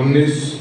19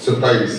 27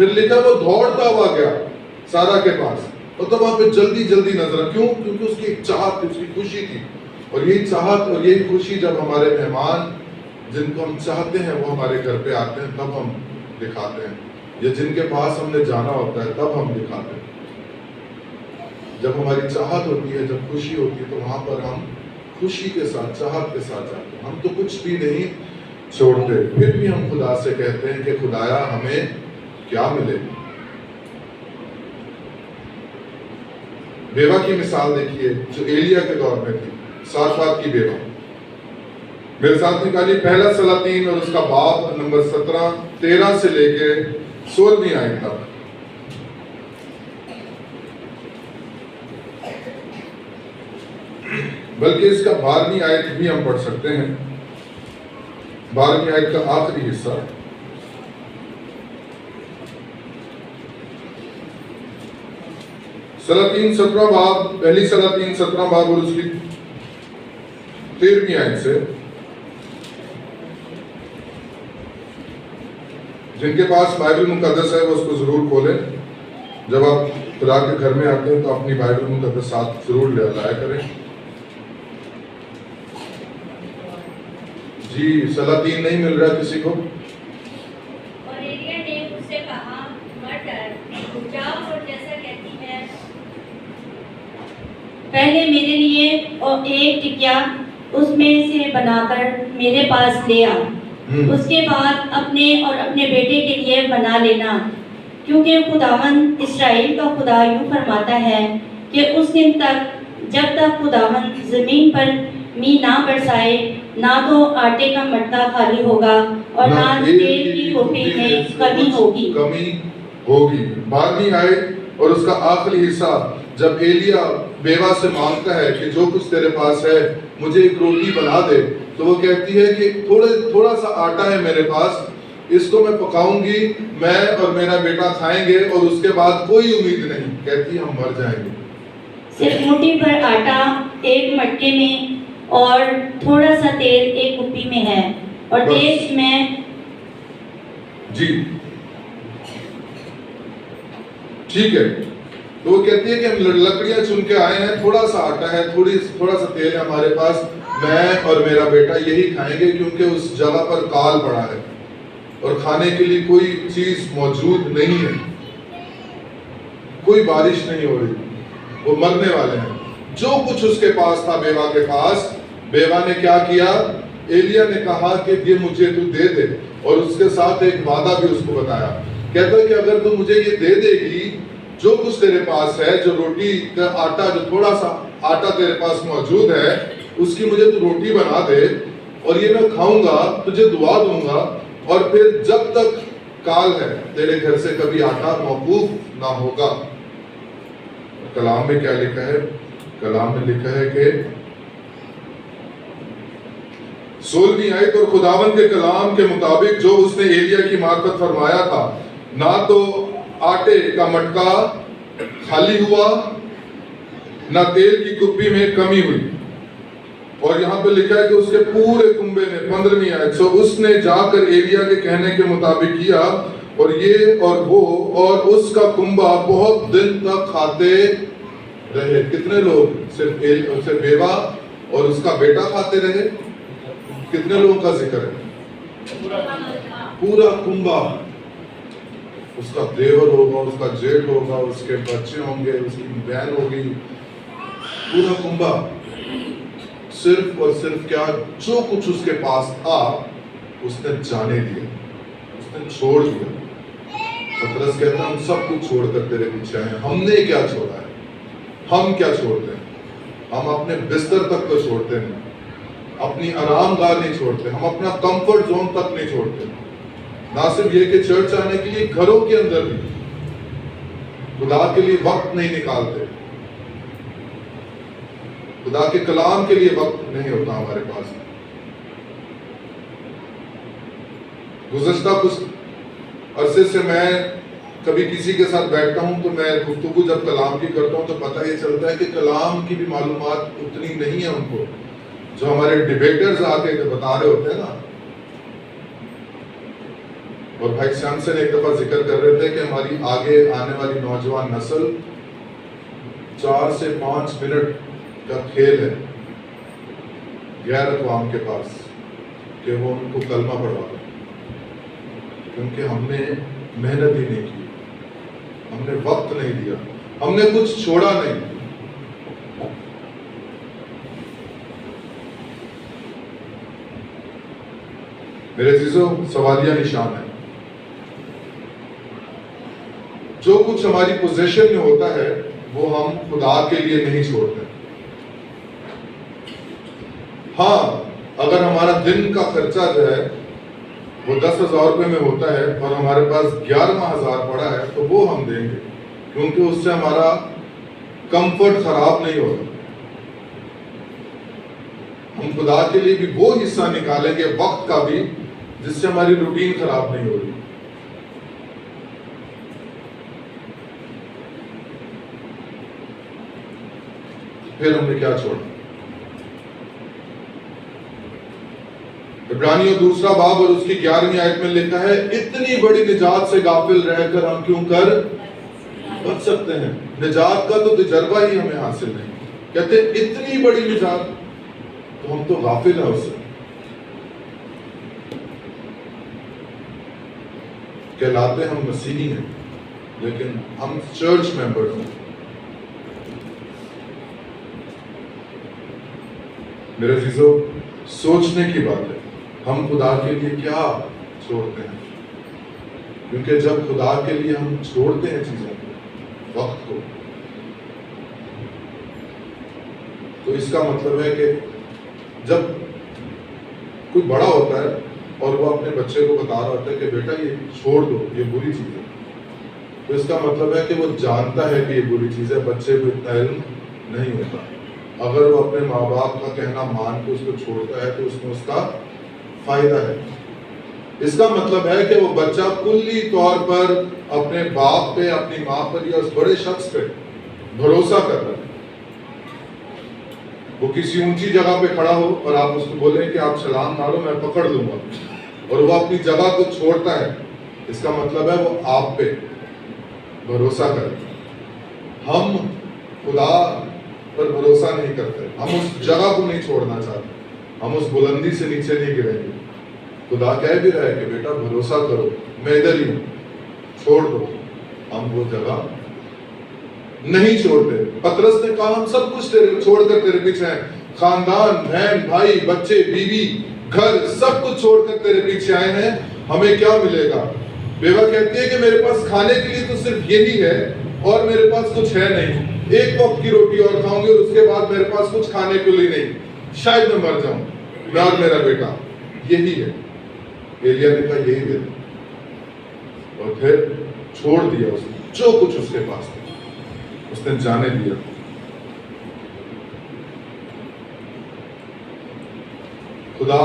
پھر لکھا وہ دوڑتا ہوا گیا سارا کے پاس، اور تب وہاں پہ جلدی جلدی نظر، کیوں؟ کیونکہ اس کی ایک چاہت تھی، اس کی خوشی تھی، اور یہی چاہت اور یہی خوشی جب ہمارے مہمان جن کو ہم چاہتے ہیں وہ ہمارے گھر پہ آتے ہیں تب ہم دکھاتے ہیں، یا جن کے پاس ہم نے جانا ہوتا ہے تب ہم دکھاتے ہیں۔ جب ہماری چاہت ہوتی ہے، جب خوشی ہوتی ہے، تو وہاں پر ہم خوشی کے ساتھ، چاہت کے ساتھ جاتے ہیں، ہم تو کچھ بھی نہیں چھوڑتے۔ پھر بھی ہم خدا سے کہتے ہیں کہ خدایا ہمیں کیا ملے۔ بیوہ کی مثال دیکھیے جو ایلیا کے دور میں تھی، سارفات کی بیوہ۔ میرے ساتھ نکالیے پہلا سلاطین اور اس کا باب نمبر 13 سے لے کے 16ویں آیت تک۔ بلکہ اس کا 12ویں آیت بھی ہم پڑھ سکتے ہیں، 12ویں آیت کا آخری حصہ۔ سلاطین 17 باب، پہلی سلاطین 17 باب اور اس کی 13ویں آیت سے۔ جن کے پاس بائبل مقدس ہے وہ اس کو ضرور کھولیں۔ جب آپ خدا کے گھر میں آتے ہیں تو اپنی بائبل مقدس ساتھ ضرور لے لایا کریں۔ جی سلاطین نہیں مل رہا کسی کو؟ اور ایلیا نے اس سے کہا مت ڈر، جاؤ اور جیسا کہتی ہے پہلے میرے لیے اور ایک ٹکیا اس میں سے بنا کر میرے پاس لے آ، اس کے بعد اپنے اور اپنے بیٹے کے لیے بنا لینا، کیونکہ خداوند اسرائیل کا خدا یوں فرماتا ہے کہ اس دن تک جب تک خداوند زمین پر میਂਹ نہ برسائے، نہ تو آٹے کا مٹکا خالی ہوگا اور نہ تیل کی کھوپڑی میں کمی ہوگی۔ 12ویں آیت اور اس کا آخری حصہ، جب ایلیا بیوہ سے مانگتا ہے کہ جو کچھ تیرے پاس ہے مجھے ایک روٹی بنا دے، تو وہ کہتی ہے کہ تھوڑا سا آٹا ہے میرے پاس، اس کو میں پکاؤں گی، میں اور میرا بیٹا کھائیں گے اور اس کے بعد کوئی امید نہیں، کہتی ہم مر جائیں گے۔ صرف مٹھی پر آٹا ایک مٹکے میں اور تھوڑا سا تیل ایک کپی میں ہے، اور دیش میں جی ٹھیک ہے۔ تو وہ کہتی ہے کہ ہم لکڑیاں چن کے آئے ہیں، تھوڑا سا آٹا ہے، تھوڑا سا تیل ہے ہمارے پاس، میں اور میرا بیٹا یہی کھائیں گے، کیونکہ اس جگہ پر کال پڑا ہے اور کھانے کے لیے کوئی چیز موجود نہیں ہے، کوئی بارش نہیں ہو رہی، وہ مرنے والے ہیں۔ جو کچھ اس کے پاس تھا بیوہ کے پاس، بیوہ نے کیا کیا؟ ایلیا نے کہا کہ یہ مجھے تو دے دے، اور اس کے ساتھ ایک وعدہ بھی اس کو بتایا، کہتا ہے کہ اگر تو مجھے یہ دے دے گی، جو کچھ تیرے پاس ہے، جو روٹی کا آٹا، جو تھوڑا سا آٹا تیرے پاس موجود ہے، اس کی مجھے تو روٹی بنا دے اور یہ میں کھاؤں گا، تجھے دعا دوں گا، اور پھر جب تک کال ہے تیرے گھر سے کبھی آٹا موقوف نہ ہوگا۔ کلام میں کیا لکھا ہے؟ کلام میں لکھا ہے کہ 16ویں آیت، اور خداوند کے کلام کے مطابق جو اس نے ایلیا کی معرفت فرمایا تھا، نہ تو آٹے کا مٹکا خالی ہوا، نہ تیل کی کپی میں کمی ہوئی۔ اور یہاں پہ لکھا ہے کہ اس کے پورے کنبے نے، 15ویں آیت، سو اس نے جا کر ایلیا کے کہنے کے مطابق کیا، اور یہ اور وہ اور اس کا کنبہ بہت دن تک کھاتے رہے۔ کتنے لوگ؟ صرف بیوہ اور اس کا بیٹا کھاتے رہے۔ کتنے لوگوں کا ذکر ہے؟ پورا کنبہ، اس کا دیور ہوگا، اس کا جیٹ ہوگا، اس کے بچے ہوں گے، اس کی بہن ہوگی، پورا کنبہ، صرف اور صرف کیا؟ جو کچھ اس کے پاس تھا اس نے جانے دیا، اس نے چھوڑ دیا۔ پترس کہتا ہم سب کچھ چھوڑ کر تیرے پیچھے آئے ہیں۔ ہم نے کیا چھوڑا ہے؟ ہم کیا چھوڑتے ہیں؟ ہم اپنے بستر تک تو چھوڑتے ہیں، اپنی آرام گاہ نہیں چھوڑتے، ہم اپنا کمفرٹ زون تک نہیں چھوڑتے۔ نہ صرف یہ کہ چرچ آنے کے لیے، گھروں کے اندر بھی خدا کے لیے وقت نہیں نکالتے، خدا کے کلام کے لیے وقت نہیں ہوتا ہمارے پاس۔ گزشتہ کچھ عرصے سے میں کبھی کسی کے ساتھ بیٹھتا ہوں تو میں گفتگو جب کلام کی کرتا ہوں تو پتہ یہ چلتا ہے کہ کلام کی بھی معلومات اتنی نہیں ہے ان کو، جو ہمارے ڈیبیٹرز آ کے بتا رہے ہوتے ہیں نا، اور بھائی شام سے ایک دفعہ ذکر کر رہے تھے کہ ہماری آگے آنے والی نوجوان نسل 4 سے 5 منٹ کا کھیل ہے غیر اقوام کے پاس کہ وہ ان کو کلمہ پڑھوا دیں، کیونکہ ہم نے محنت ہی نہیں کی، ہم نے وقت نہیں دیا، ہم نے کچھ چھوڑا نہیں۔ میرے عزیزوں، سوالیہ نشان ہے، جو کچھ ہماری پوزیشن میں ہوتا ہے وہ ہم خدا کے لیے نہیں چھوڑتے۔ ہاں، اگر ہمارا دن کا خرچہ جو ہے وہ 10,000 روپے میں ہوتا ہے اور ہمارے پاس 11,000 پڑا ہے تو وہ ہم دیں گے، کیونکہ اس سے ہمارا کمفرٹ خراب نہیں ہوگا۔ ہم خدا کے لیے بھی وہ حصہ نکالیں گے وقت کا بھی جس سے ہماری روٹین خراب نہیں ہوگی۔ پھر ہم نے کیا چھوڑا؟ عبرانیوں 2 باب اور اس کی 11ویں آیت میں لکھا ہے، اتنی بڑی نجات سے غافل رہ کر ہم کیوں کر بچ سکتے ہیں؟ نجات کا تو تجربہ ہی ہمیں حاصل نہیں، کہتے ہیں اتنی بڑی نجات، تو ہم تو غافل ہیں اس سے۔ کہلاتے ہم مسیحی ہیں لیکن ہم چرچ ممبر ہیں۔ میرے عزیزوں، سوچنے کی بات ہے، ہم خدا کے لیے کیا چھوڑتے ہیں؟ کیونکہ جب خدا کے لیے ہم چھوڑتے ہیں چیزوں کو، وقت کو، تو اس کا مطلب ہے کہ جب کوئی بڑا ہوتا ہے اور وہ اپنے بچے کو بتا رہا ہوتا ہے کہ بیٹا یہ چھوڑ دو، یہ بری چیز ہے، تو اس کا مطلب ہے کہ وہ جانتا ہے کہ یہ بری چیز ہے، بچے کو اتنا علم نہیں ہوتا۔ اگر وہ اپنے ماں باپ کا کہنا مان کے اس کو چھوڑتا ہے تو اس میں اس کا فائدہ ہے۔ اس کا مطلب ہے کہ وہ بچہ کلی طور پر اپنے باپ پہ، اپنی ماں پر یا اس بڑے شخص پہ بھروسہ کر رہا ہے۔ وہ کسی اونچی جگہ پہ کھڑا ہو اور آپ اس کو بولیں کہ آپ چھلانگ مارو میں پکڑ لوں گا، اور وہ اپنی جگہ کو چھوڑتا ہے، اس کا مطلب ہے وہ آپ پہ بھروسہ کرے۔ ہم خدا پر بھروسہ نہیں کرتے، ہم اس جگہ کو نہیں چھوڑنا چاہتے، ہم اس بلندی سے نیچے نہیں گریں گے۔ خدا کہہ بھی رہا ہے کہ بیٹا بھروسہ کرو، میں ادھر ہی ہوں، چھوڑ دو۔ ہم وہ جگہ نہیں چھوڑتے۔ پطرس نے کہا ہم سب کچھ چھوڑ کر تیرے پیچھے ہیں، خاندان، بہن، بھائی، بچے، بیوی، گھر، سب کچھ چھوڑ کر تیرے پیچھے آئے ہیں، ہمیں کیا ملے گا؟ بیوہ کہتی ہے کہ میرے پاس کھانے کے لیے تو صرف یہی ہے اور میرے پاس کچھ ہے نہیں، ایک وقت کی روٹی اور کھاؤں گی اور اس کے بعد میرے پاس کچھ کھانے کے لیے نہیں، شاید میں مر جاؤں، میں اور میرا بیٹا، یہی ہے۔ ایلیا نے کہا یہی دے دو، اور پھر چھوڑ دیا اس نے جو کچھ اس کے پاس تھا، اس نے جانے دیا۔ خدا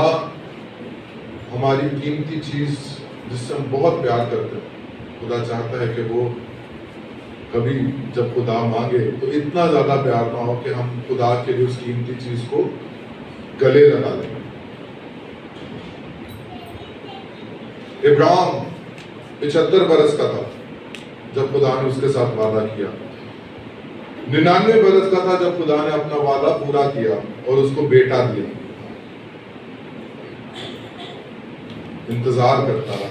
ہماری قیمتی چیز جس سے ہم بہت پیار کرتے ہیں، خدا چاہتا ہے کہ وہ کبھی جب خدا مانگے تو اتنا زیادہ پیار نہ ہو کہ ہم خدا کے لیے اس قیمتی چیز کو گلے لگا لیں۔ ابراہیم 75 برس کا تھا جب خدا نے اس کے ساتھ وعدہ کیا، 99 برس کا تھا جب خدا نے اپنا وعدہ پورا کیا اور اس کو بیٹا دیا۔ انتظار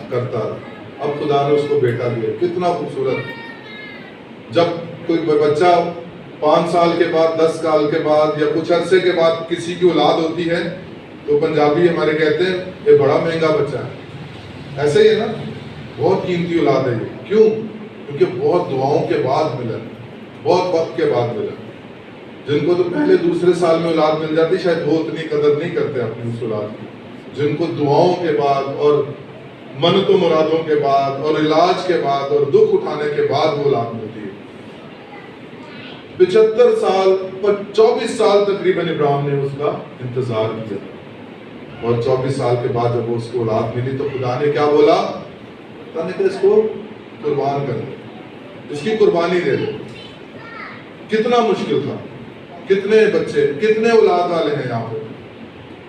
کرتا رہا، اب خدا نے اس کو بیٹا دیا۔ کتنا خوبصورت! جب کوئی بچہ 5 سال کے بعد، 10 سال کے بعد یا کچھ عرصے کے بعد کسی کی اولاد ہوتی ہے تو پنجابی ہمارے کہتے ہیں یہ بڑا مہنگا بچہ ہے۔ ایسے ہی ہے نا، بہت قیمتی اولاد ہے یہ۔ کیوں؟ کیونکہ بہت دعاؤں کے بعد ملا، بہت وقت کے بعد ملا۔ جن کو تو پہلے دوسرے سال میں اولاد مل جاتی شاید وہ اتنی قدر نہیں کرتے اپنی اس اولاد کی، جن کو دعاؤں کے بعد اور منت و مرادوں کے بعد اور علاج کے بعد اور دکھ اٹھانے کے بعد وہ اولاد ملتی ہے۔ 75 سال 24 سال تقریباً ابراہیم نے اس کا انتظار کیا، اور 24 سال کے بعد جب وہ اس کو اولاد ملی تو خدا نے کیا بولا؟ خدا نے کہا اس کو قربان کر دو، اس کی قربانی دے دو۔ کتنا مشکل تھا! کتنے بچے، کتنے اولاد والے ہیں یہاں پہ،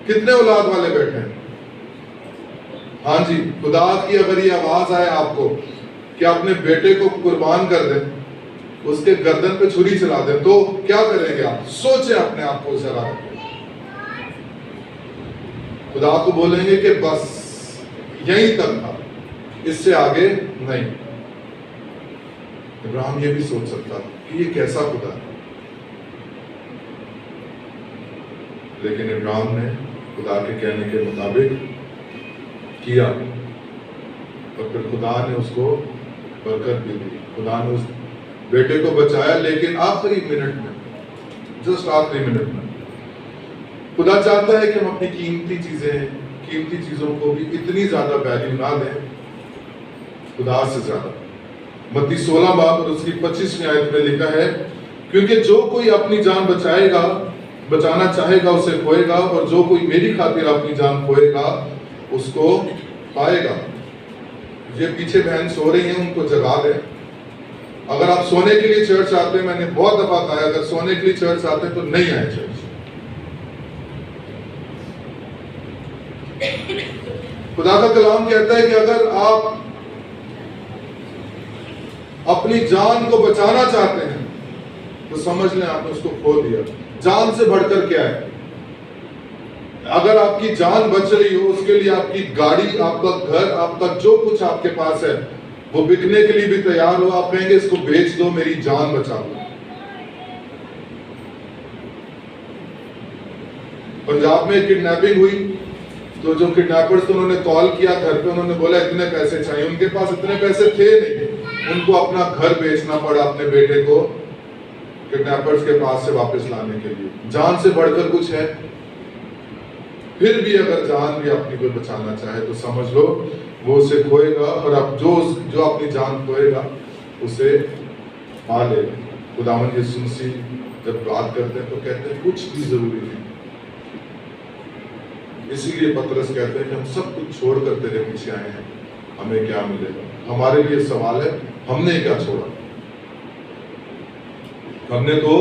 کتنے اولاد والے بیٹھے ہیں؟ ہاں جی، خدا کی اگر یہ آواز آئے آپ کو کہ اپنے بیٹے کو قربان کر دیں، اس کے گردن پہ چھری چلا دیں، تو کیا کریں گے آپ؟ سوچیں اپنے آپ کو ذرا۔ خدا کو بولیں گے کہ بس یہیں تک تھا، اس سے آگے نہیں۔ ابراہیم یہ بھی سوچ سکتا کہ یہ کیسا خدا ہے، لیکن ابراہیم نے خدا کے کہنے کے مطابق کیا، اور پھر خدا نے اس کو برکت بھی دی۔ خدا نے اس بیٹے کو بچایا، لیکن آخری منٹ میں، جسٹ آخری منٹ میں۔ خدا چاہتا ہے کہ ہم اپنی قیمتی چیزوں کو بھی اتنی زیادہ ویلیو نہ دیں خدا سے زیادہ۔ متی 16 باب اور اس کی 25ویں آیت میں لکھا ہے، کیونکہ جو کوئی اپنی جان بچانا چاہے گا اسے کھوئے گا، اور جو کوئی میری خاطر اپنی جان کھوئے گا اس کو پائے گا۔ یہ پیچھے بہن سو رہی ہیں، ان کو جگا دیں۔ اگر آپ سونے کے لیے چرچ آتے ہیں، میں نے بہت دفعہ کہا ہے، اگر سونے کے لیے چرچ آتے ہیں تو نہیں آئے چرچ۔ خدا کا کلام کہتا ہے کہ اگر آپ اپنی جان کو بچانا چاہتے ہیں تو سمجھ لیں آپ نے اس کو کھو دیا۔ جان سے بڑھ کر کیا ہے؟ اگر آپ کی جان بچ رہی ہو، اس کے لیے آپ کی گاڑی، آپ کا گھر، آپ کا جو کچھ آپ کے پاس ہے وہ بکنے کے لیے بھی تیار ہو، آپ کہیں گے اس کو بیچ دو، میری جان بچا دو۔ پنجاب میں کڈنیپنگ ہوئی تو جو کڈنیپرز انہوں نے کال کیا گھر پہ، انہوں نے بولا اتنے پیسے چاہیے، ان کے پاس اتنے پیسے تھے نہیں، ان کو اپنا گھر بیچنا پڑا اپنے بیٹے کو کڈنیپرز کے پاس سے واپس لانے کے لیے۔ جان سے بڑھ کر کچھ ہے؟ پھر بھی اگر جان بھی اپنی کو بچانا چاہے تو سمجھ لو وہ اسے کھوئے گا، اور اب جو اپنی جان کھوئے گا اسے پا لے گا۔ خداوند یسوع مسیح جب بات کرتے ہیں تو کہتے ہیں کچھ بھی ضروری نہیں۔ اسی لیے پترس کہتے ہیں کہ ہم سب کچھ چھوڑ کر تیرے پیچھے آئے ہیں، ہمیں کیا ملے گا؟ ہمارے لیے سوال ہے، ہم نے کیا چھوڑا؟ ہم نے تو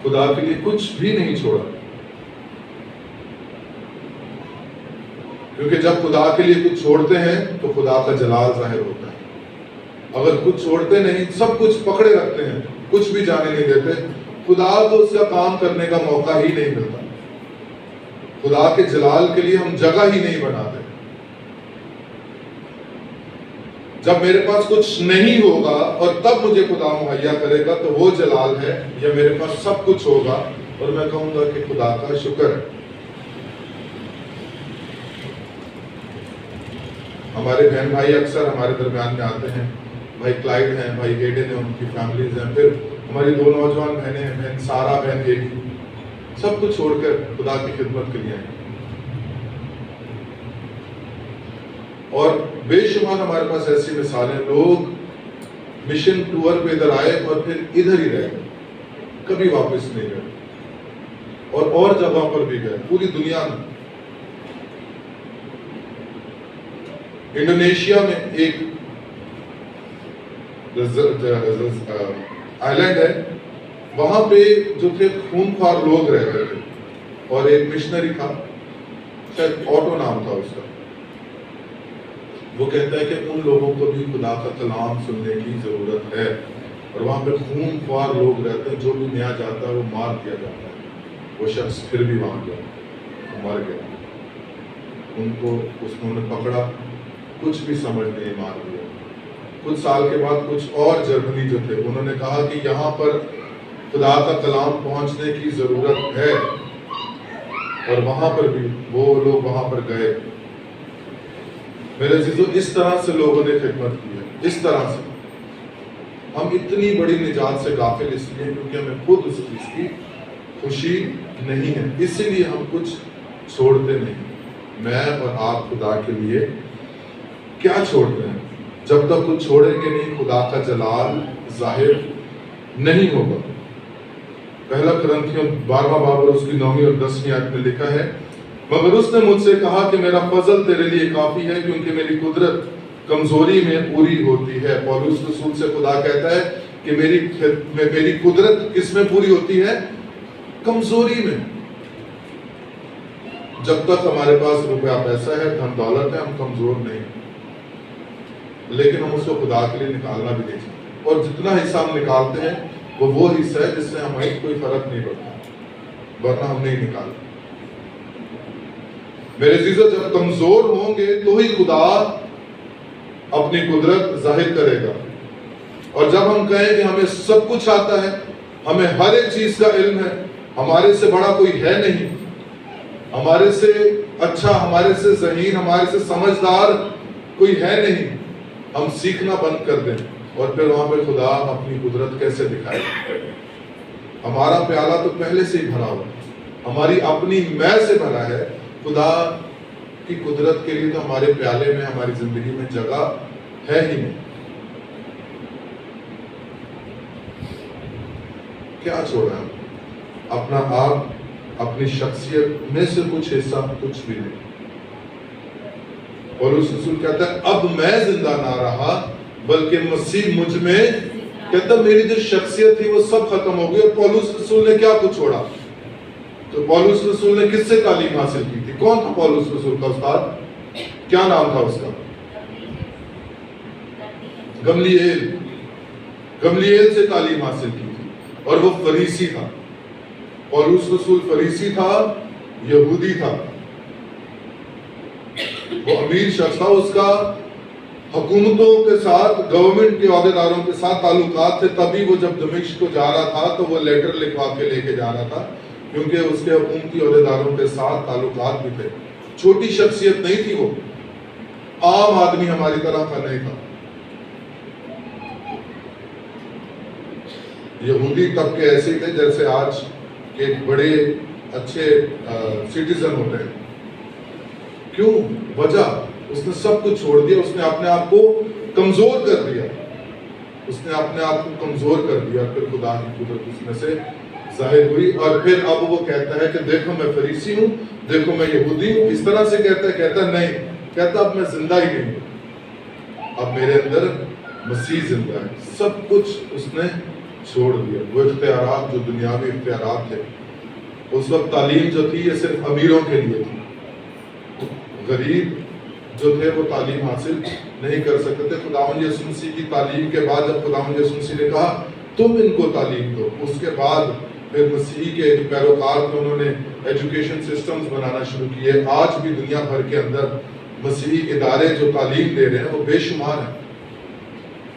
خدا کے لیے کچھ بھی نہیں چھوڑا، کیونکہ جب خدا کے لیے کچھ چھوڑتے ہیں تو خدا کا جلال ظاہر ہوتا ہے۔ اگر کچھ چھوڑتے نہیں، سب کچھ پکڑے رکھتے ہیں، کچھ بھی جانے نہیں دیتے، خدا کو اس کا کام کرنے کا موقع ہی نہیں ملتا۔ خدا کے جلال کے لیے ہم جگہ ہی نہیں بناتے۔ جب میرے پاس کچھ نہیں ہوگا اور تب مجھے خدا مہیا کرے گا تو وہ جلال ہے، یا میرے پاس سب کچھ ہوگا اور میں کہوں گا کہ خدا کا شکر ہے۔ ہمارے بہن بھائی اکثر ہمارے درمیان میں آتے ہیں، بھائی کلائڈ ہیں، بھائی ایڈن ہیں، ان کی فیملیز ہیں، پھر ہماری 2 نوجوان بہنیں ہیں، بہن سارا، بہن ایڈی، سب کچھ چھوڑ کر خدا کی خدمت کے لیے آئے۔ اور بے شمار ہمارے پاس ایسی مثالیں، لوگ مشن ٹور پہ ادھر آئے اور پھر ادھر ہی رہ گئے، کبھی واپس نہیں گئے، اور جگہوں پر بھی گئے پوری دنیا میں۔ انڈونیشیا میں ایک آئلینڈ ہے، وہاں پہ جو تھے خونخوار لوگ رہتے تھے، اور ایک مشنری تھا، شاید آٹو نام تھا اس کا۔ وہ کہتا ہے کہ ان لوگوں کو بھی خدا کا کلام سننے کی ضرورت ہے، اور وہاں پہ خونخوار لوگ رہتے ہیں، جو بھی نیا جاتا ہے وہ مار دیا جاتا ہے۔ وہ شخص پھر بھی وہاں گیا، مر گیا، ان کو انہوں نے پکڑا، کچھ بھی سمجھ نہیں، مار دیا۔ کچھ سال کے بعد کچھ اور جرمنی جو تھے، انہوں نے کہا کہ یہاں پر خدا کا کلام پہنچنے کی ضرورت ہے، اور وہاں پر بھی وہ لوگ وہاں پر گئے۔ میرے عزیزو، اس طرح سے لوگوں نے خدمت کی ہے، اس طرح سے۔ ہم اتنی بڑی نجات سے غافل اس لیے کیونکہ ہمیں خود اس چیز کی خوشی نہیں ہے، اسی لیے ہم کچھ چھوڑتے نہیں۔ میں اور آپ خدا کے لیے کیا چھوڑتے ہیں؟ جب تک کچھ چھوڑیں گے نہیں، خدا کا جلال ظاہر نہیں ہوگا۔ پہلا کرنتھیوں 12واں باب اور اس کی 9ویں اور 10ویں آیت میں لکھا ہے، مگر اس نے مجھ سے کہا کہ میرا فضل تیرے لیے کافی ہے، کیونکہ میری قدرت کمزوری میں پوری ہوتی ہے۔ پولس رسول سے خدا کہتا ہے کہ میری قدرت کس میں پوری ہوتی ہے؟ کمزوری میں۔ جب تک ہمارے پاس روپیہ پیسہ ہے، دھن دولت ہے، ہم کمزور نہیں، لیکن ہم اس کو خدا کے لیے نکالنا بھی نہیں چاہتے، اور جتنا حصہ ہم نکالتے ہیں وہ حصہ ہے جس سے ہمیں کوئی فرق نہیں پڑتا، ورنہ ہم نہیں نکالتے۔ میرے عزیزو، جب کمزور ہوں گے تو ہی خدا اپنی قدرت ظاہر کرے گا، اور جب ہم کہیں کہ ہمیں سب کچھ آتا ہے، ہمیں ہر ایک چیز کا علم ہے، ہمارے سے بڑا کوئی ہے نہیں، ہمارے سے اچھا، ہمارے سے ذہین، ہمارے سے سمجھدار کوئی ہے نہیں، ہم سیکھنا بند کر دیں، اور پھر وہاں پہ خدا اپنی قدرت کیسے دکھائے؟ ہمارا پیالہ تو پہلے سے ہی بھرا ہوا، ہماری اپنی میں سے بھرا ہے، خدا کی قدرت کے لیے تو ہمارے پیالے میں، ہماری زندگی میں جگہ ہے ہی نہیں۔ کیا چھوڑا ہے؟ اپنا آپ، اپنی شخصیت میں سے کچھ حصہ، کچھ بھی نہیں۔ پولس رسول کہتا ہے اب میں زندہ نہ رہا بلکہ مسیح مجھ میں، کہتا میری جو شخصیت تھی وہ سب ختم ہو گئی، اور پولس رسول نے کیا کچھ چھوڑا؟ تو پولس رسول نے کس سے تعلیم حاصل کی تھی؟ کون تھا پولس رسول کا استاد؟ کیا نام تھا اس کا؟ گملیل۔ گملیل سے تعلیم حاصل کی تھی، اور وہ فریسی تھا۔ پولس رسول فریسی تھا، یہودی تھا، وہ امیر شخص تھا، اس کا حکومتوں کے ساتھ، گورنمنٹ کے عہدیداروں کے ساتھ تعلقات تھے، تبھی وہ جب دمشق کو جا رہا تھا تو وہ لیٹر لکھوا کے لے کے جا رہا تھا، کیونکہ اس کے حکومتی عہدیداروں کے ساتھ تعلقات بھی تھے۔ چھوٹی شخصیت نہیں تھی، وہ عام آدمی ہماری طرح کا نہیں تھا۔ یہودی طبقے ایسے تھے جیسے آج کے بڑے اچھے سٹیزن ہوتے ہیں۔ کیوں؟ وجہ اس نے سب کچھ چھوڑ دیا، اس نے اپنے آپ کو کمزور کر دیا، اس نے اپنے آپ کو کمزور کر دیا، پھر خدا کی قدرت اس میں سے ظاہر ہوئی، اور پھر اب وہ کہتا ہے کہ دیکھو میں فریسی ہوں، دیکھو میں یہودی ہوں۔ اس طرح سے کہتا نہیں، کہتا اب میں زندہ ہی نہیں ہوں، اب میرے اندر مسیح زندہ ہے۔ سب کچھ اس نے چھوڑ دیا، وہ اختیارات جو دنیاوی اختیارات تھے، اس وقت تعلیم جو تھی یہ صرف امیروں کے لیے تھی، غریب جو تھے وہ تعلیم حاصل نہیں کر سکتے تھے۔ خداوند یسوع مسیح کی تعلیم کے بعد جب خداوند یسوع مسیح نے کہا تم ان کو تعلیم دو، اس کے بعد پھر مسیح کے پیروکار کو انہوں نے ایجوکیشن سسٹمز بنانا شروع کیے۔ آج بھی دنیا بھر کے اندر مسیحی ادارے جو تعلیم دے رہے ہیں وہ بے شمار ہیں،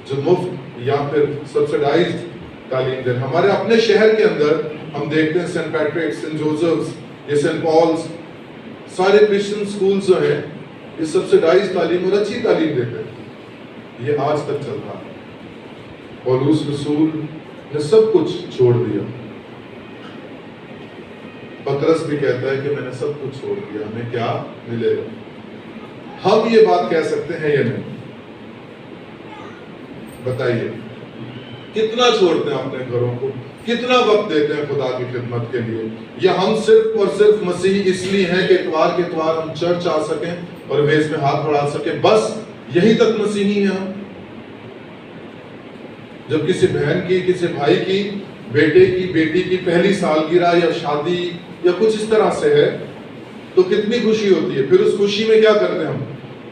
جو مفت یا پھر سبسڈائزڈ تعلیم دے رہے ہیں۔ ہمارے اپنے شہر کے اندر ہم دیکھتے ہیں سینٹ پیٹرک، سینٹ جوزفس، یہ سینٹ پالس، سارے کرسچن سکولز جو ہیں یہ سبسڈائز تعلیم اور اچھی تعلیم دیتے ہیں، یہ آج تک چل رہا ہے۔ پولس رسول نے سب کچھ چھوڑ دیا۔ پطرس بھی کہتا ہے کہ میں نے سب کچھ چھوڑ دیا، ہمیں کیا ملے گا؟ ہم یہ بات کہہ سکتے ہیں یا نہیں؟ بتائیے، کتنا چھوڑتے ہیں اپنے گھروں کو، کتنا وقت دیتے ہیں خدا کی خدمت کے لیے؟ یا ہم صرف اور صرف مسیحی اس لیے ہیں کہ اتوار کے اتوار ہم چرچ آ سکیں اور میز میں ہاتھ بڑھا سکیں، بس یہی تک مسیحی ہیں ہم؟ جب کسی بہن کی، کسی بھائی کی، بیٹے کی، بیٹی کی پہلی سالگرہ یا شادی یا کچھ اس طرح سے ہے تو کتنی خوشی ہوتی ہے۔ پھر اس خوشی میں کیا کرتے ہیں؟ ہم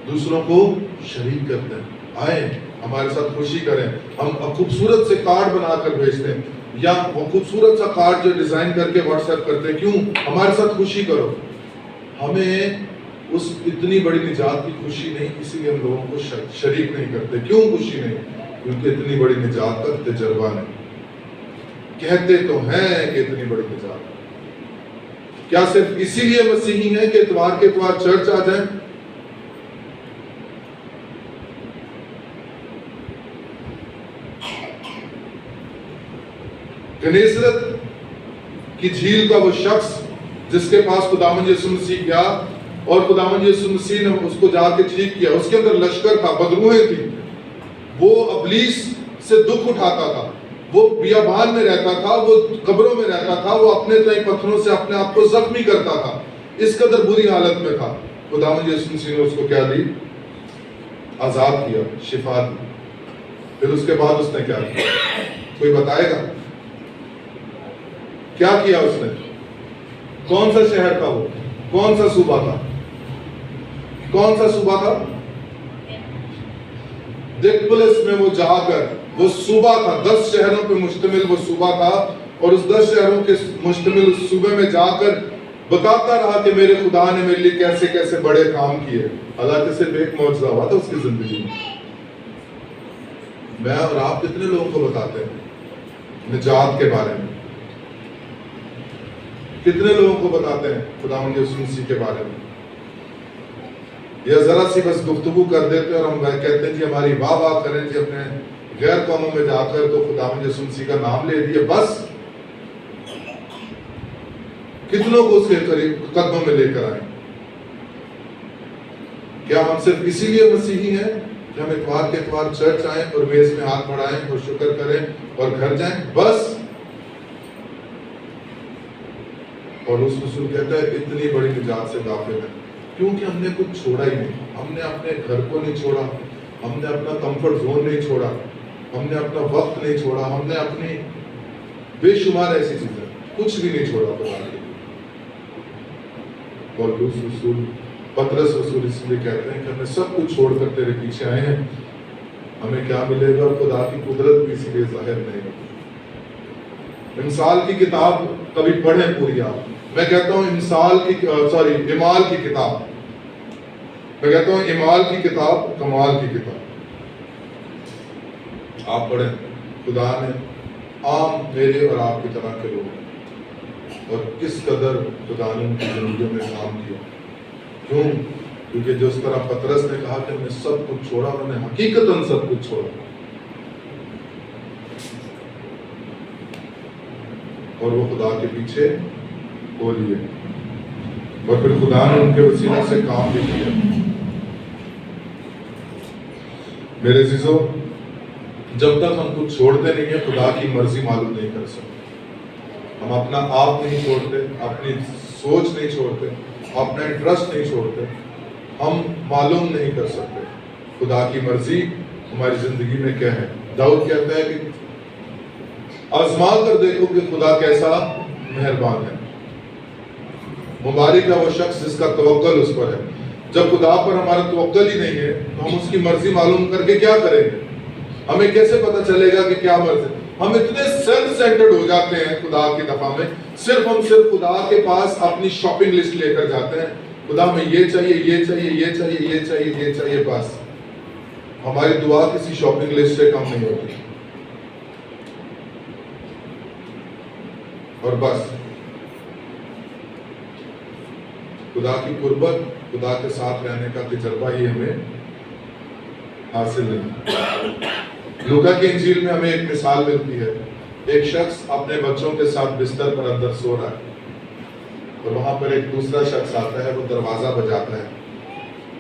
دوسروں کو شریک کرتے ہیں، آئیں ہمارے ساتھ خوشی کریں۔ ہم خوبصورت سے کارڈ بنا کر بھیجتے ہیں، یا وہ خوبصورت سا کارڈ جو ڈیزائن کر کے واٹس ایپ کرتے ہیں، کیوں؟ ہمارے ساتھ خوشی کرو۔ ہمیں اس اتنی بڑی نجات کی خوشی نہیں، اسی لیے ہم لوگوں کو شریک نہیں کرتے۔ کیوں خوشی نہیں؟ کیونکہ اتنی بڑی نجات کا تجربہ نہیں۔ کہتے تو ہیں کہ اتنی بڑی نجات، کیا صرف اسی لیے مسیحی ہیں کہ اتوار کے اتوار چرچ آ جائیں؟ گنیسرت کی جھیل کا وہ شخص جس کے پاس خداوند یسوع مسیح گیا اور خداوند یسوع مسیح نے اس کو جا کے ٹھیک کیا، اس کے اندر لشکر تھا، بدروہیں تھیں، وہ ابلیس سے دکھ اٹھاتا تھا، وہ بیابان میں رہتا تھا، وہ قبروں میں رہتا تھا، وہ اپنے تئیں پتھروں سے اپنے آپ کو زخمی کرتا تھا، اس قدر بری حالت میں تھا۔ خداوند یسوع مسیح نے اس کو کیا دی؟ آزاد کیا، شفا دی۔ پھر اس کے بعد اس نے کیا کیا؟ کوئی بتائے گا کیا کیا اس نے؟ کون سا شہر تھا وہ؟ کون سا صوبہ تھا؟ کون سا صوبہ تھا؟ دکپلس میں وہ جا کر، وہ صوبہ تھا، 10 شہروں پہ مشتمل وہ صوبہ تھا، اور اس 10 شہروں کے مشتمل اس صوبے میں جا کر بتاتا رہا کہ میرے خدا نے میرے لیے کیسے کیسے بڑے کام کیے۔ حالانکہ صرف ایک معجزہ ہوا تھا اس کی زندگی میں اور آپ کتنے لوگوں کو بتاتے ہیں نجات کے بارے میں؟ کتنے لوگوں کو بتاتے ہیں خداوند یسوع مسیح کے بارے میں؟ یا ذرا سی بس گفتگو کر دیتے ہیں اور ہم کہتے ہیں جی ہماری واہ واہ کریں جی اپنے غیر قوموں میں جا کر تو خداوند یسوع مسیح کا نام لے لیے بس؟ کتنوں کو اس کے قدموں میں لے کر آئیں؟ کیا ہم صرف اسی لیے مسیحی ہیں کہ ہم اتوار کے اتوار چرچ آئیں اور میز میں ہاتھ بڑھائیں اور شکر کریں اور گھر جائیں بس؟ اور اس رسول کہتا ہے اتنی بڑی نجات سے غافل ہے کیونکہ ہم نے کچھ چھوڑا ہی نہیں۔ ہم نے اپنے گھر کو نہیں چھوڑا، ہم نے اپنا کمفرٹ زون نہیں چھوڑا، ہم نے اپنا وقت نہیں چھوڑا، ہم نے اپنی بے شمار ایسی چیزیں کچھ بھی نہیں چھوڑا خدا کے۔ پولس رسول، پطرس رسول اس لیے کہتے ہیں کہ ہمیں سب کچھ چھوڑ کر تیرے پیچھے آئے ہیں، ہمیں کیا ملے گا؟ اور خدا کی قدرت بھی اسی لیے ظاہر نہیں ہوتی۔ امثال کی کتاب کبھی پڑھیں پوری آپ، میں کہتا ہوں اعمال کی کتاب، میں کہتا ہوں اعمال کی کتاب کمال کی کتاب آپ پڑھیں۔ خدا نے عام میرے اور آپ کی طرح کے لوگ اور کس قدر خدا نے ان کی زندگیوں میں کام کیا۔ کیوں؟ کیونکہ جو اس طرح پطرس نے کہا کہ ہم نے سب کچھ چھوڑا، انہوں نے حقیقتاً سب کچھ چھوڑا اور وہ خدا کے پیچھے ہو لیے، اور پھر خدا نے ان کے وسیلہ سے کام بھی کیا۔ میرے عزیزو، جب تک ہم کچھ چھوڑتے نہیں ہیں خدا کی مرضی معلوم نہیں کر سکتے۔ ہم اپنا آپ نہیں چھوڑتے، اپنی سوچ نہیں چھوڑتے، اپنا انٹرسٹ نہیں چھوڑتے، ہم معلوم نہیں کر سکتے خدا کی مرضی ہماری زندگی میں کیا ہے۔ داؤد کہتا ہے کہ آزما کر دیکھو کہ خدا کیسا مہربان ہے، مبارک ہے وہ شخص جس کا توکل اس پر ہے۔ جب خدا پر ہمارا توکل ہی نہیں ہے تو ہم اس کی مرضی معلوم کر کے کیا کریں گے؟ ہمیں کیسے پتہ چلے گا کہ کیا مرضی؟ ہم اتنے سیلف سینٹرڈ ہو جاتے ہیں خدا کی دفعہ میں، ہم صرف خدا کے پاس اپنی شاپنگ لسٹ لے کر جاتے ہیں، خدا میں یہ چاہیے، یہ چاہیے، یہ چاہیے، یہ چاہیے، یہ چاہیے، بس ہماری دعا کسی شاپنگ لسٹ سے کم نہیں ہوتی، اور بس خدا کی قربت، خدا کے ساتھ رہنے کا تجربہ ہی ہمیں حاصل نہیں۔ لوکا کی انجیل میں ہمیں ایک مثال ملتی ہے، ایک شخص اپنے بچوں کے ساتھ بستر پر اندر سو رہا ہے اور وہاں پر ایک دوسرا شخص آتا ہے، وہ دروازہ بجاتا ہے،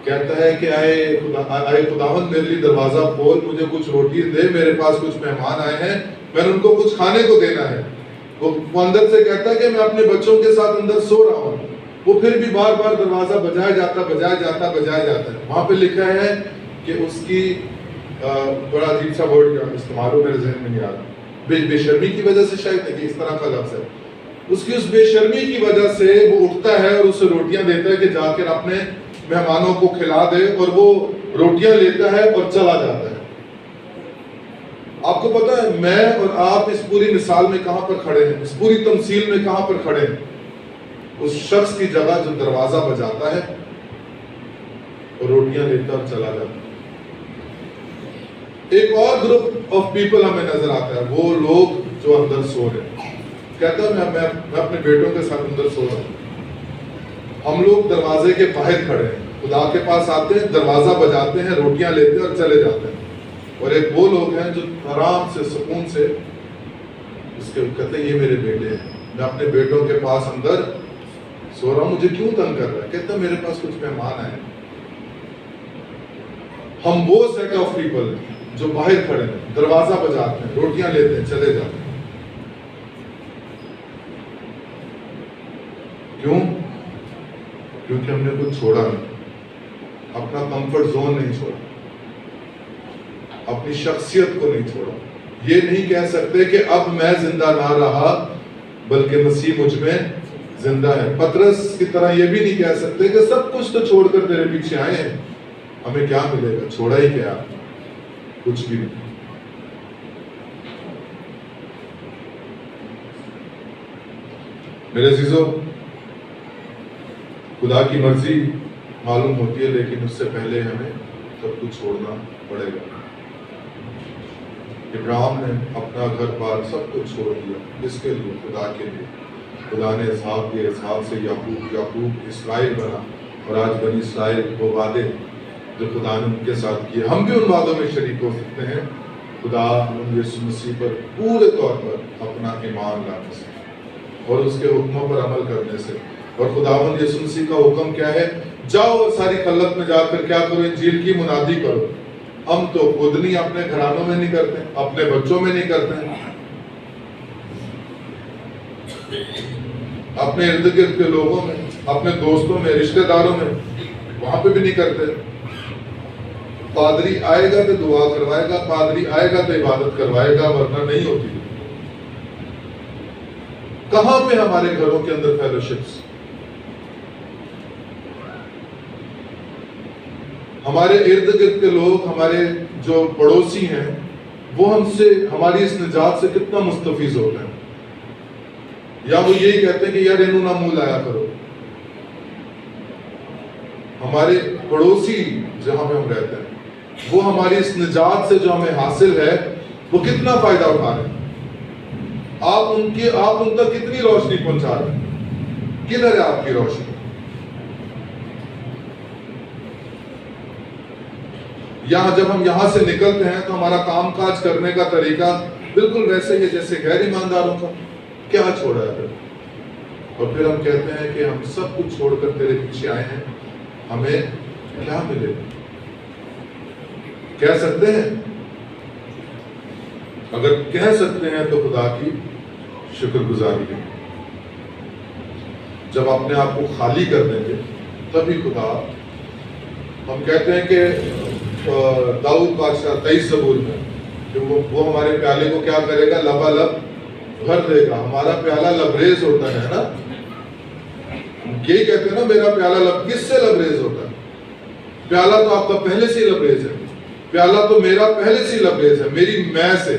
کہتا ہے کہ آئے خداوند میرے لیے دروازہ کھول، مجھے کچھ روٹی دے، میرے پاس کچھ مہمان آئے ہیں، میں نے ان کو کچھ کھانے کو دینا ہے۔ وہ اندر سے کہتا ہے کہ میں اپنے بچوں کے ساتھ اندر سو رہا ہوں، وہ پھر بھی بار بار دروازہ بجایا جاتا ہے۔ وہاں پہ لکھا ہے کہ اس کی بڑا عجیب سا ورڈ استعمال ہو، میرے ذہن میں نہیں آ رہا، بے شرمی کی وجہ سے شاید نہیں، اس طرح کا لفظ ہے، اس کی اس بے شرمی کی وجہ سے وہ اٹھتا ہے اور اسے روٹیاں دیتا ہے کہ جا کر اپنے مہمانوں کو کھلا دے، اور وہ روٹیاں لیتا ہے اور چلا جاتا ہے۔ آپ کو پتا ہے میں اور آپ اس پوری مثال میں کہاں پر کھڑے ہیں، اس پوری تمثیل میں کہاں پر کھڑے ہیں؟ اس شخص کی جگہ جو دروازہ بجاتا ہے اور روٹیاں لیتا اور چلا جاتا ہے۔ ایک اور گروپ آف پیپل ہمیں نظر آتا ہے، وہ لوگ جو اندر سو رہے ہیں۔ کہتا ہے میں اپنے بیٹوں کے ساتھ اندر سو رہا ہوں، ہم لوگ دروازے کے باہر کھڑے ہیں، خدا کے پاس آتے ہیں، دروازہ بجاتے ہیں، روٹیاں لیتے ہیں اور چلے جاتے ہیں، اور ایک وہ لوگ ہیں جو آرام سے سکون سے اس کے کہتے ہیں یہ میرے بیٹے ہیں، میں اپنے بیٹوں کے پاس اندر سو رہا ہوں، مجھے کیوں تنگ کر رہا ہے؟ کہتا ہے میرے پاس کچھ مہمان آئے۔ ہم وہ سیٹ آف پیپل ہیں جو باہر کھڑے ہیں، دروازہ بجاتے ہیں، روٹیاں لیتے ہیں، چلے جاتے ہیں۔ کیوں؟ کیونکہ ہم نے کچھ چھوڑا نہیں، اپنا کمفرٹ زون نہیں چھوڑا، اپنی شخصیت کو نہیں چھوڑا۔ یہ نہیں کہہ سکتے کہ اب میں زندہ نہ رہا بلکہ مسیح مجھ میں زندہ ہے. پطرس کی طرح یہ بھی نہیں کہہ سکتے کہ سب کچھ تو چھوڑ کر تیرے پیچھے آئے ہیں, ہمیں کیا ملے گا؟ چھوڑا ہی کیا؟ کچھ بھی نہیں. میرے عزیزو, خدا کی مرضی معلوم ہوتی ہے, لیکن اس سے پہلے ہمیں سب کچھ چھوڑنا پڑے گا. ابراہیم نے اپنا گھر بار سب کچھ چھوڑ دیا. اس کے لیے, خدا کے لیے. خدا نے اسحاق دیے, اسحاق سے یعقوب, یعقوب اسرائیل بنا, اور آج بنی اسرائیل وہ وعدے جو خدا نے ان کے ساتھ کیے, ہم بھی ان وعدوں میں شریک ہو سکتے ہیں. خدا یسوع مسیح پر پورے طور پر اپنا ایمان لانے سے اور اس کے حکموں پر عمل کرنے سے. اور خداوند یسوع مسیح کا حکم کیا ہے؟ جاؤ اور ساری خلقت میں جا کر کیا کرو؟ انجیل کی منادی کرو. ہم تو خود نہیں, اپنے گھرانوں میں نہیں کرتے, اپنے بچوں میں نہیں کرتے, اپنے ارد گرد کے لوگوں میں, اپنے دوستوں میں, رشتہ داروں میں, وہاں پہ بھی نہیں کرتے. پادری آئے گا تو دعا کروائے گا, پادری آئے گا تو عبادت کروائے گا, ورنہ نہیں ہوتی. کہاں پہ ہمارے گھروں کے اندر فیلوشپس؟ ہمارے ارد گرد کے لوگ, ہمارے جو پڑوسی ہیں, وہ ہم سے, ہماری اس نجات سے کتنا مستفیض ہوتے ہیں؟ یا وہ یہی کہتے ہیں کہ یار انہوں نہ منہ لایا کرو. ہمارے پڑوسی جہاں پہ ہم رہتے ہیں, وہ ہماری اس نجات سے جو ہمیں حاصل ہے وہ کتنا فائدہ اٹھا رہے ہیں؟ آپ ان تک کتنی روشنی پہنچا رہے ہیں؟ کدھر ہے آپ کی روشنی؟ جب ہم یہاں سے نکلتے ہیں تو ہمارا کام کاج کرنے کا طریقہ بالکل ویسے ہی جیسے غیر ایمانداروں کا. کیا چھوڑا ہے پھر؟ اور پھر ہم کہتے ہیں کہ ہم سب کچھ چھوڑ کر تیرے پیچھے آئے ہیں, ہمیں کیا ملے گا؟ کہہ سکتے ہیں؟ اگر کہہ سکتے ہیں تو خدا کی شکر گزاری ہے. جب اپنے آپ کو خالی کر دیں گے تبھی خدا. ہم کہتے ہیں کہ داؤد بادشاہ 23 زبور میں کہ وہ ہمارے پیالے کو کیا کرے گا؟ لبالب بھر دے گا. ہمارا پیالہ لبریز ہوتا ہے نا, یہی کہتے ہیں نا میرا پیالہ کس سے لبریز ہوتا ہے؟ پیالہ تو آپ کا پہلے سے ہی لبریز ہے. پیالہ تو میرا پہلے سے ہی لبریز ہے, میری میں سے,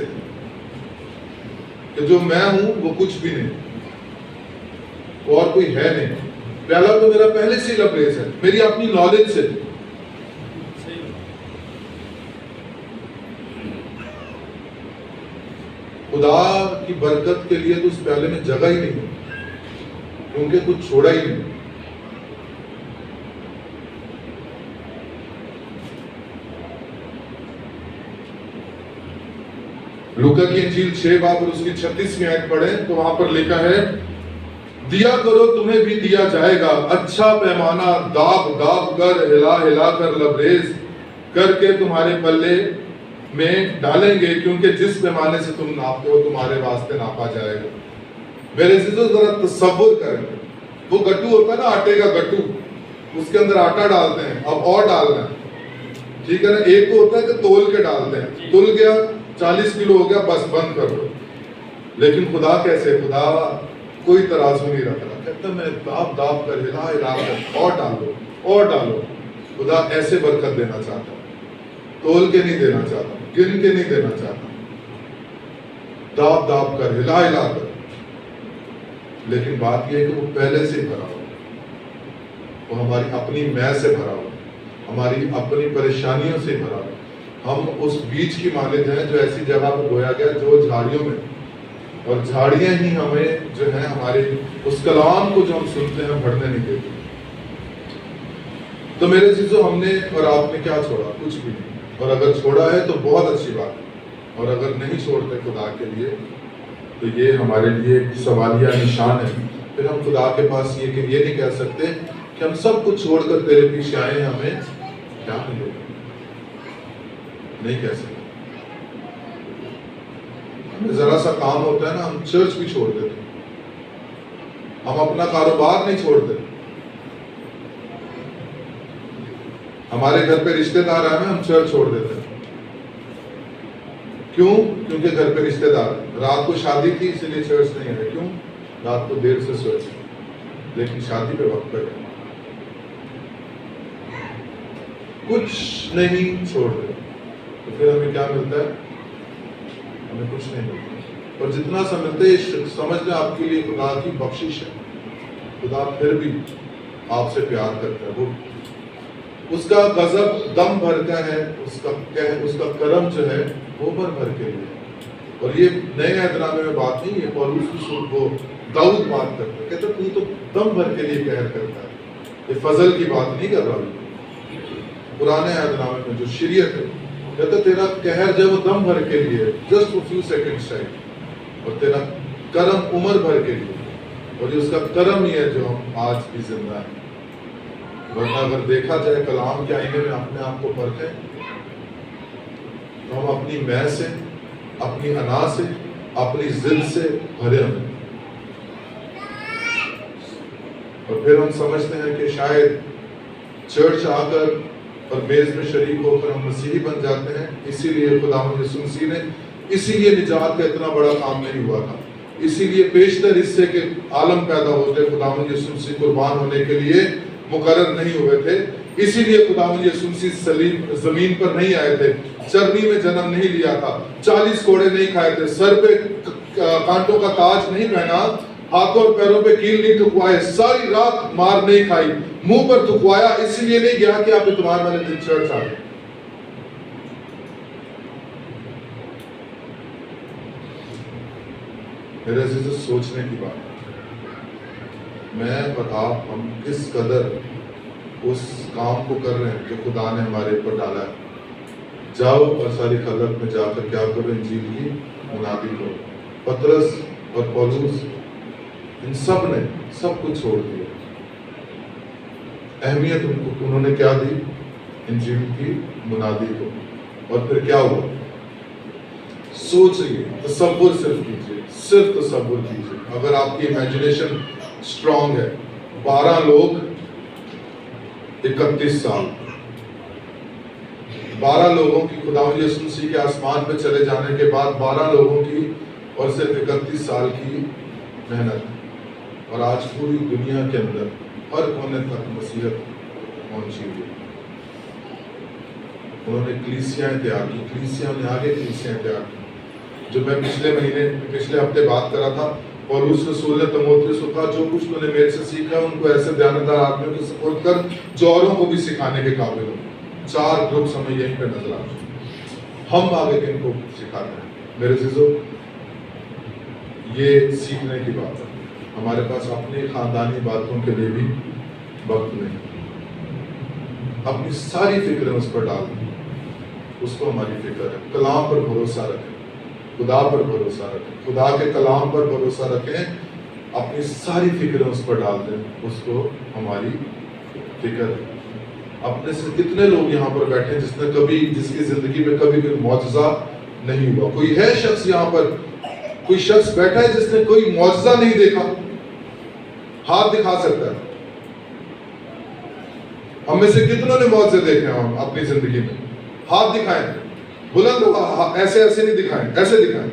کہ جو میں ہوں وہ کچھ بھی نہیں, اور کوئی ہے نہیں. پیالہ تو میرا پہلے سے ہی لبریز ہے, میری اپنی نالج سے. خدا کی برکت کے لیے تو اس پیالے میں جگہ ہی نہیں, کیونکہ کچھ چھوڑا ہی نہیں. لوکا کی انجیل 6 باب اور اس کی 36ویں آیت پڑھیں تو وہاں پر لکھا ہے, دیا کرو تمہیں بھی دیا جائے گا, اچھا پیمانہ داب داب کر, ہلا ہلا کر, لبریز کر کے تمہارے پلے میں ڈالیں گے, کیونکہ جس پیمانے سے تم ناپتے ہو تمہارے واسطے ناپا جائے گا. میرے عزیزو ذرا تصور کریں, وہ گٹو ہوتا ہے نا, آٹے کا گٹو, اس کے اندر آٹا ڈالتے ہیں, اب اور ڈالنا ہے, ٹھیک ہے نا. ایک تو ہوتا ہے کہ تول کے ڈالتے ہیں, تل گیا 40 کلو ہو گیا, بس بند کر دو. لیکن خدا کیسے؟ خدا کوئی ترازو نہیں رکھ رہا, کہتا میں داب داب کر, ہلا ہلا کر, اور ڈالو اور ڈالو. خدا ایسے برکت دینا چاہتا, تول کے نہیں دینا چاہتا, گن کے نہیں دینا چاہتا, داب داب کر, ہلا ہلا کر. لیکن بات یہ ہے کہ وہ پہلے سے بھرا ہوا, وہ ہماری اپنی میں سے بھرا ہوا, ہماری اپنی پریشانیوں سے بھرا ہوا. ہم اس بیج کی مانند ہیں جو ایسی جگہ پر بویا گیا جو جھاڑیوں میں, اور جھاڑیاں ہی ہمیں جو ہیں ہمارے اس کلام کو جو ہم سنتے ہیں بڑھنے نہیں دیتے. تو میرے چیزوں ہم نے اور آپ نے کیا چھوڑا؟ کچھ بھی نہیں. اور اگر چھوڑا ہے تو بہت اچھی بات ہے, اور اگر نہیں چھوڑتے خدا کے لیے تو یہ ہمارے لیے ایک سوالیہ نشان ہے. پھر ہم خدا کے پاس یہ نہیں کہہ سکتے کہ ہم سب کچھ چھوڑ کر تیرے پیچھے آئے ہیں, ہمیں کیا ملے گا؟ نہیں کہہ سکتے. ہمیں ذرا سا کام ہوتا ہے نا, ہم چرچ بھی چھوڑ دیتے, ہم اپنا کاروبار نہیں چھوڑتے. ہمارے گھر پہ رشتہ دار آئے ہیں, ہم چرچ چھوڑ دیتے ہیں. کیوں؟ کیونکہ گھر پہ رشتہ دار, رات کو شادی تھی اس لیے چرچ نہیں آئے. کیوں؟ رات کو دیر سے سوئے. لیکن شادی پہ وقت پہ گئے، کچھ نہیں چھوڑ دے تو پھر ہمیں کیا ملتا ہے؟ ہمیں کچھ نہیں ملتا. اور جتنا سا ملتا ہے یہ سمجھ لیں آپ کے لیے خدا کی بخشش ہے. خدا پھر بھی آپ سے پیار کرتا ہے. وہ اس کا غضب دم بھر کا ہے، اس کا کرم جو ہے وہ بھر کے لیے. اور یہ نئے عہد نامے میں بات نہیں، یہ پولس کی وہ داؤد بات کرتا ہے، کہتا ہے تو دم بھر کے لیے قہر کرتا ہے. یہ فضل کی بات نہیں کر رہا. پرانے عہد نامے میں جو شریعت ہے کہتا تیرا قہر جو وہ دم بھر کے لیے، just for few seconds time, اور تیرا کرم عمر بھر کے لیے. اور یہ اس کا کرم ہی ہے جو ہم آج بھی زندہ ہیں. ورنہ اگر دیکھا جائے کلام کے آئینے میں اپنے آپ کو پرکھیں تو ہم اپنی میں سے، اپنی انا سے، اپنی ضد سے بھرے ہوئے. اور پھر ہم سمجھتے ہیں کہ شاید چرچ آ کر اور میز میں شریک ہو کر ہم مسیحی بن جاتے ہیں. اسی لیے خداوند یسوع مسیح نے، اسی لیے نجات کا اتنا بڑا کام نہیں ہوا تھا. اسی لیے بیشتر حصے کے عالم پیدا ہوتے خداوند یسوع مسیح قربان ہونے کے لیے مقرر نہیں ہوئے تھے. اسی لیے خداوند یسوع مسیح زمین پر نہیں آئے تھے، چرنی میں جنم نہیں لیا تھا، 40 کوڑے نہیں کھائے تھے، سر پہ کانٹوں کا تاج نہیں پہنا، ہاتھوں اور پیروں پہ کیل نہیں تھکوائے، ساری رات مار نہیں کھائی، منہ پر تھکوایا اس لیے نہیں گیا کہ آپ اتوار والے دن چرچ آ گئے. میرے عزیزو، سوچنے کی بات ہے. میں اور آپ ہم کس قدر اس کام کو کر رہے ہیں جو خدا نے ہمارے اوپر ڈالا ہے. جاؤ اور ساری خلق میں جا کر کیا کرو؟ انجیل کی منادی کرو. پطرس اور پولس ان سب نے سب کچھ چھوڑ دیا. اہمیت انہوں نے کیا دی؟ انجیل کی منادی کو. اور پھر کیا ہوا؟ سوچئے، تصور صرف کیجئے، صرف تصور کیجئے. اگر آپ کی امیجنیشن اسٹرانگ ہے، 12 لوگ 31 سال، 12 لوگوں کی خداوند یسوع مسیح کے آسمان پہ چلے جانے کے بعد 12 لوگوں کی اور صرف 31 سال کی محنت. اور آج پوری دنیا کے اندر ہر کونے تک مسیحیت پہنچی ہوئی. انہوں نے کلیسیاں تیار کی، کلیسیاں نے آگے کلیسیاں تیار کی. جو میں پچھلے ہفتے بات کر رہا تھا، پولس رسول نے تیموتھیوس کو کہا جو کچھ تو نے میرے سے سیکھا ان کو ایسے دیانتدار آدمیوں کو سپورٹ کر جو اوروں کو بھی سکھانے کے قابل ہوں. 4 گروپس ہمیں یہیں پہ نظر آتے ہیں. ہم آگے کن کو سکھاتے ہیں؟ میرے عزیزو، یہ سیکھنے کی بات ہے. ہمارے پاس اپنی خاندانی باتوں کے لیے بھی وقت نہیں. اپنی ساری فکریں اس پر ڈال دیں، اس کو ہماری فکر ہے. کلام پر بھروسہ رکھیں، خدا پر بھروسہ رکھیں، خدا کے کلام پر بھروسہ رکھیں. اپنی ساری فکریں اس پر ڈال دیں، اس کو ہماری فکر ہے. اپنے سے کتنے لوگ یہاں پر بیٹھے جس کی زندگی میں کبھی کوئی معجزہ نہیں ہوا؟ کوئی ہے شخص یہاں پر، کوئی شخص بیٹھا ہے جس نے کوئی معجزہ نہیں دیکھا؟ ہاتھ دکھا سکتا ہے. ہم میں سے کتنوں نے معجزے دیکھے ہیں اپنی زندگی میں؟ ہاتھ دکھائیں. بلند ایسے نہیں دکھائیں، ایسے دکھائیں.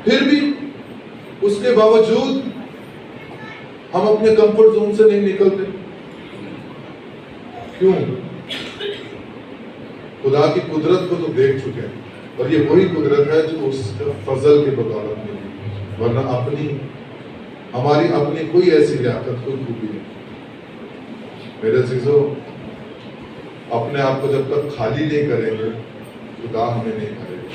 پھر بھی اس کے باوجود ہم اپنے کمفرٹ زون سے نہیں نکلتے. کیوں؟ خدا کی قدرت کو تو دیکھ چکے ہیں، اور یہ وہی قدرت ہے جو اس فضل کے بدولت میں ہے. ورنہ ہماری اپنی کوئی ایسی لیاقت، کوئی خوبی نہیں. میرے عزیزو، اپنے آپ کو جب تک خالی نہیں کریں گے خدا ہمیں نہیں کرے گا.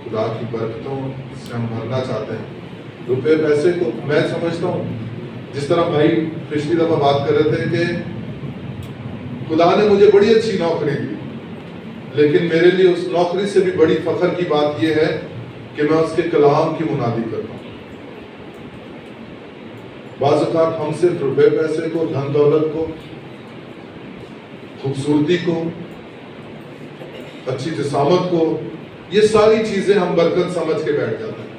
خدا کی برکتوں سے ہم بھرنا چاہتے ہیں. روپے پیسے کو میں سمجھتا ہوں، جس طرح بھائی پچھلی دفعہ بات کر رہے تھے کہ خدا نے مجھے بڑی اچھی نوکری دی، لیکن میرے لیے اس نوکری سے بھی بڑی فخر کی بات یہ ہے کہ میں اس کے کلام کی منادی کرتا ہوں. بعض اوقات ہم صرف روپے پیسے کو، دھن دولت کو، خوبصورتی کو، اچھی جسامت کو، یہ ساری چیزیں ہم برکت سمجھ کے بیٹھ جاتے ہیں.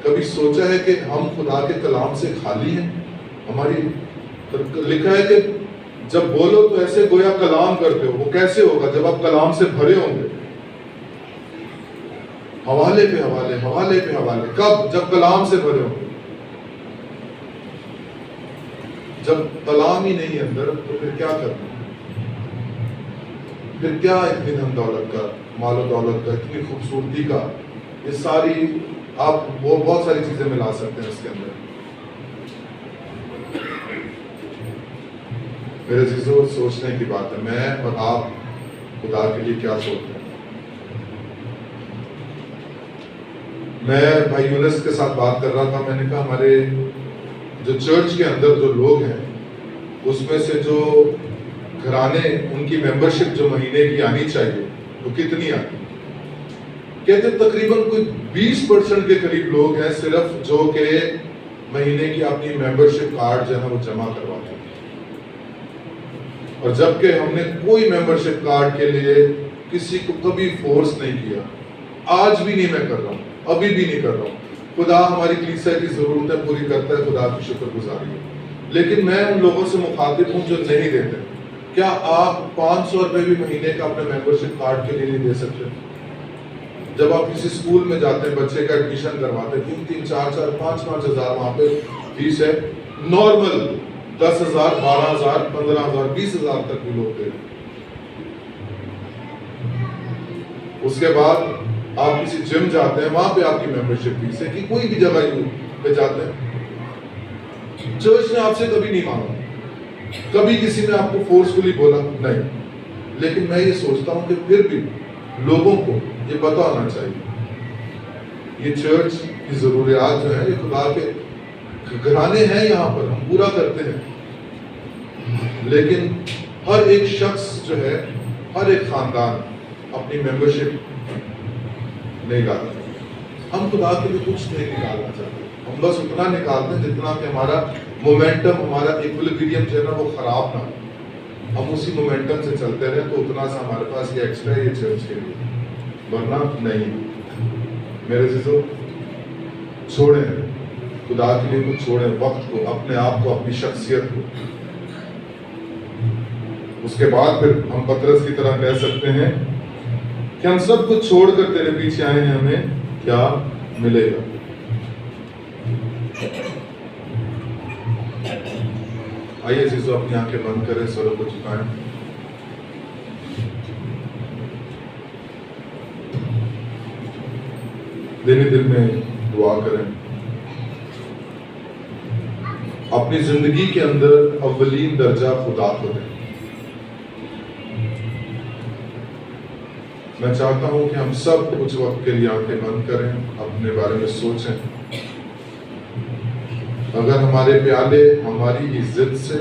کبھی سوچا ہے کہ ہم خدا کے کلام سے خالی ہیں؟ ہماری لکھا ہے کہ جب بولو تو ایسے گویا کلام کرتے ہو. وہ کیسے ہوگا؟ جب آپ کلام سے بھرے ہوں گے. حوالے پہ حوالے، حوالے پہ حوالے. کب؟ جب کلام سے بھرے ہوں. جب کلام ہی نہیں اندر تو پھر کیا کرنا؟ پھر کیا اتنی دھن دولت کا، مال و دولت کا، اتنی خوبصورتی کا، یہ ساری آپ وہ بہت ساری چیزیں ملا سکتے ہیں اس کے اندر. میرے عزیزوں، سوچنے کی بات ہے میں اور آپ خدا کے لیے کیا سوچتے ہیں. میں بھائی یونس کے ساتھ بات کر رہا تھا. میں نے کہا ہمارے جو چرچ کے اندر جو لوگ ہیں اس میں سے جو گھرانے ان کی ممبرشپ جو مہینے کی آنی چاہیے وہ کتنی آتی؟ کہتے تقریباً کوئی 20% کے قریب لوگ ہیں صرف جو کہ مہینے کی اپنی ممبرشپ کارڈ جو ہے وہ جمع کرواتے ہیں. اور جبکہ ہم نے کوئی ممبرشپ کارڈ کے لیے کسی کو کبھی فورس نہیں کیا. آج بھی نہیں میں کر رہا ہوں، ابھی بھی نہیں کر رہا ہوں. خدا ہماری کلیسیا کی ضرورتیں پوری کرتا ہے، خدا کی شکر گزاری ہے. لیکن میں ان لوگوں سے مخاطب ہوں جو نہیں دیتے. کیا آپ 500 روپے بھی مہینے کا اپنے ممبرشپ کارڈ کے لیے نہیں دے سکتے؟ جب آپ کسی اسکول میں جاتے ہیں بچے کا ایڈمیشن کرواتے ہیں 3-3, 4-4, 5-5 ہزار وہاں پہ فیس ہے. نارمل 10,000, 12,000, 15,000, 20,000 تک بھی لوگ دے رہے ہیں. اس کے بعد آپ کسی جم جاتے ہیں وہاں پہ آپ کی ممبرشپ فیس ہے کہ کوئی بھی جگہ پہ جاتے ہیں. چرچ نے آپ سے کبھی نہیں مانگا، کبھی کسی نے آپ کو فورسفلی بولا نہیں. لیکن میں یہ سوچتا ہوں کہ پھر بھی لوگوں کو یہ پتہ ہونا چاہیے یہ چرچ کی ضروریات جو ہیں یہ خدا کے گھرانے ہیں، یہاں پر ہم پورا کرتے ہیں. لیکن ہر ایک شخص جو ہے، ہر ایک خاندان اپنی ممبرشپ نہیں لاتا. ہم خدا کے لیے کچھ نہیں نکالنا چاہتے. ہم بس اتنا نکالتے ہیں جتنا کہ ہمارا مومنٹم، ہمارا ایکولیبریم جو ہے نا وہ خراب نہ ہو. ہم اسی مومنٹم سے چلتے رہیں تو اتنا سا ہمارے پاس یہ ایکسٹرا ہے یہ چرچ کے لیے، ورنہ نہیں. میرے عزیزوں، چھوڑیں خدا کے لیے کچھ، چھوڑیں وقت کو، اپنے آپ کو، اپنی شخصیت کو. اس کے بعد پھر ہم پترس کی طرح کہہ سکتے ہیں کہ ہم سب کچھ چھوڑ کر تیرے پیچھے آئے ہیں، ہمیں کیا ملے گا. آئیے عزیزو اپنی آنکھیں بند کریں، سروں کو جھکائیں. دل میں دعا کریں. اپنی زندگی کے اندر اولین درجہ خدا کو دیں. میں چاہتا ہوں کہ ہم سب کچھ وقت کے لیے آنکھیں بند کریں، اپنے بارے میں سوچیں. اگر ہمارے پیالے ہماری عزت سے،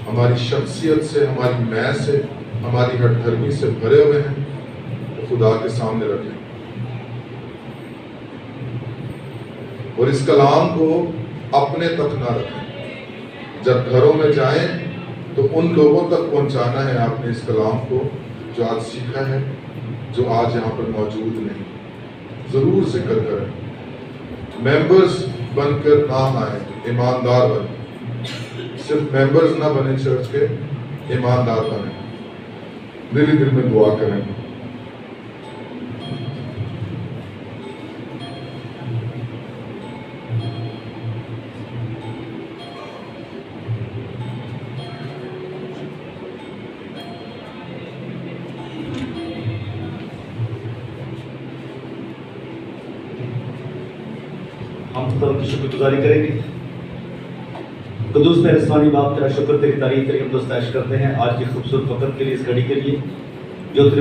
ہماری شخصیت سے، ہماری میں سے، ہماری ہٹ دھرمی سے بھرے ہوئے ہیں تو خدا کے سامنے رکھیں اور اس کلام کو اپنے تک نہ رکھیں. جب گھروں میں جائیں تو ان لوگوں تک پہنچانا ہے آپ نے اس کلام کو جو آج سیکھا ہے، جو آج یہاں پر موجود نہیں. ضرور ذکر کریں. ممبرز بن کر نہ آئیں، ایماندار بنیں. صرف ممبرز نہ بنیں چرچ کے، ایماندار بنیں. دل میں دعا کریں. ہم خدا کی شکر گزاری کریں گے. قدوس مہربانی باپ تیرا شکر، تیری تعریف، تیری حمد و ستائش کرتے ہیں آج کی خوبصورت وقت کے لیے، اس گھڑی کے لیے جو تیری